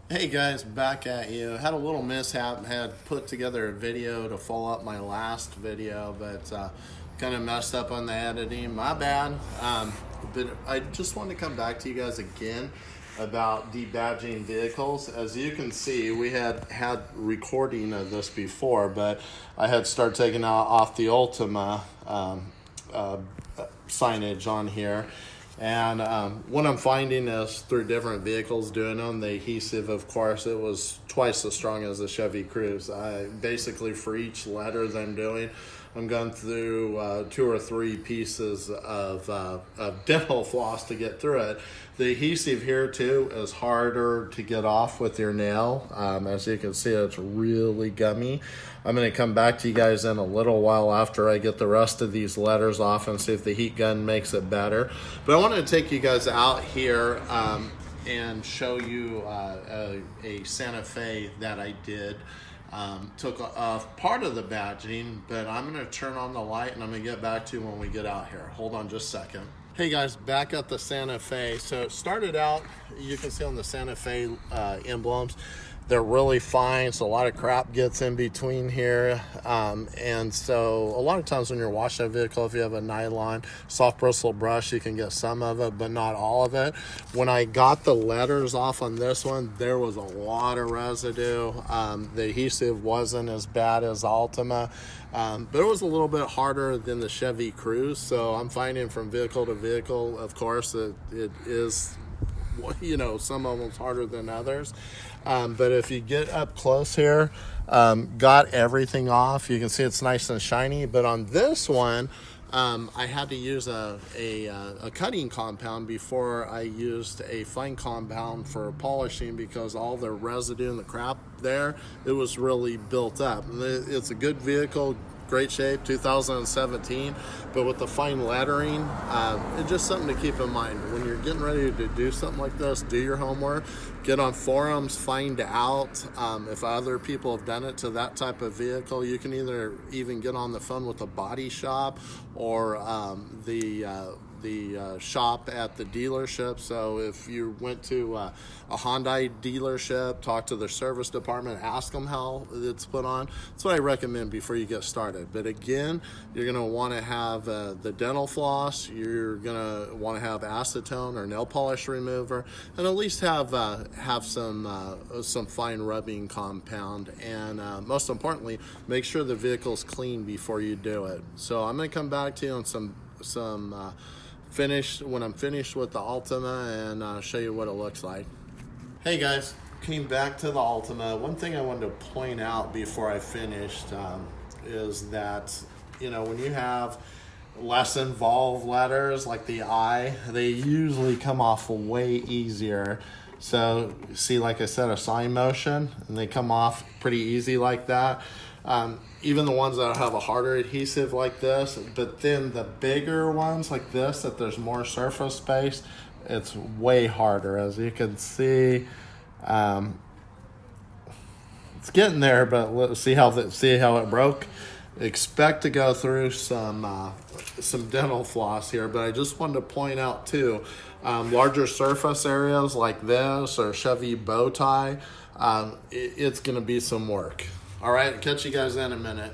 Hey guys, back at you. Had a little mishap. Had put together a video to follow up my last video, but kind of messed up on the editing. My bad. But I just wanted to come back to you guys again about debadging vehicles. As you can see, we had recording of this before, but I had started taking off the Ultima signage on here. And what I'm finding is through different vehicles doing them, the adhesive, of course, it was twice as strong as the Chevy Cruze. Basically, for each letter that I'm doing, I'm going through 2 or 3 pieces of dental floss to get through it. The adhesive here, too, is harder to get off with your nail. As you can see, it's really gummy. I'm going to come back to you guys in a little while after I get the rest of these letters off and see if the heat gun makes it better. But I want to take you guys out here and show you a Santa Fe that I did. Took off part of the badging, but I'm going to turn on the light and I'm going to get back to you when we get out here. Hold on just a second. Hey guys, back at the Santa Fe. So it started out, you can see on the Santa Fe emblems, they're really fine, so a lot of crap gets in between here. And so a lot of times when you're washing a vehicle, if you have a nylon soft bristle brush, you can get some of it, but not all of it. When I got the letters off on this one, there was a lot of residue. The adhesive wasn't as bad as Ultima, but it was a little bit harder than the Chevy Cruze. So I'm finding from vehicle to vehicle, of course, it is, you know, some of them's harder than others. But if you get up close here, got everything off. You can see it's nice and shiny. But on this one, I had to use a cutting compound before I used a fine compound for polishing, because all the residue and the crap there, it was really built up. It's a good vehicle, great shape, 2017, but with the fine lettering, it's just something to keep in mind. When you're getting ready to do something like this, do your homework, get on forums, find out if other people have done it to that type of vehicle. You can either even get on the phone with the body shop or the shop at the dealership. So if you went to a Hyundai dealership, talk to their service department, ask them how it's put on. That's what I recommend before you get started. But again, you're going to want to have the dental floss, you're going to want to have acetone or nail polish remover, and at least have some fine rubbing compound. And most importantly, make sure the vehicle's clean before you do it. So I'm going to come back to you on some when I'm finished with the Ultima, and show you what it looks like. Hey guys, came back to the Ultima. One thing I wanted to point out before I finished is that, you know, when you have less involved letters like the I, they usually come off way easier. So see, like I said, a sign motion, and they come off pretty easy like that. Even the ones that have a harder adhesive like this, but then the bigger ones like this, that there's more surface space, it's way harder. As you can see, it's getting there, but let's see how it broke. Expect to go through some dental floss here, but I just wanted to point out too, larger surface areas like this or Chevy bow tie, it's going to be some work. All right, catch you guys in a minute.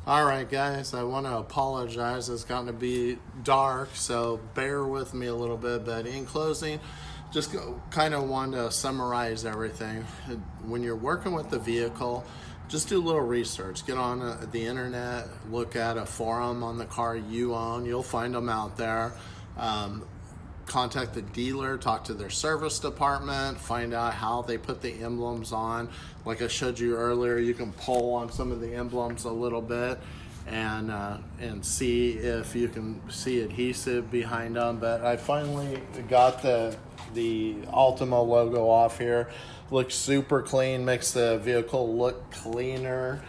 All right, guys, I want to apologize. It's gotten to be dark, so bear with me a little bit. But in closing, just kind of want to summarize everything. When you're working with the vehicle, just do a little research. Get on the internet, look at a forum on the car you own. You'll find them out there. Contact the dealer, talk to their service department, find out how they put the emblems on. Like I showed you earlier, you can pull on some of the emblems a little bit and see if you can see adhesive behind them. But I finally got the Ultima logo off here. Looks super clean, makes the vehicle look cleaner.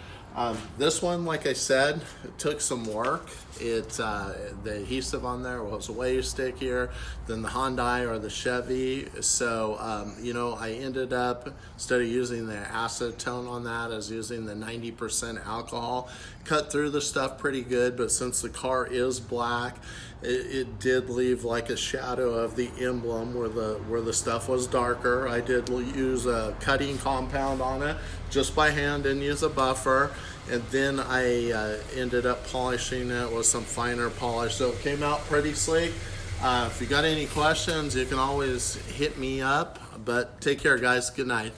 This one, like I said, it took some work. The adhesive on there was way stickier than the Hyundai or the Chevy. So, I ended up, instead of using the acetone on that, I was using the 90% alcohol. Cut through the stuff pretty good, but since the car is black, it did leave like a shadow of the emblem where the stuff was darker. I did use a cutting compound on it just by hand, didn't use a buffer, and then I ended up polishing it with some finer polish, so it came out pretty sleek. If you got any questions, you can always hit me up, but take care, guys. Good night.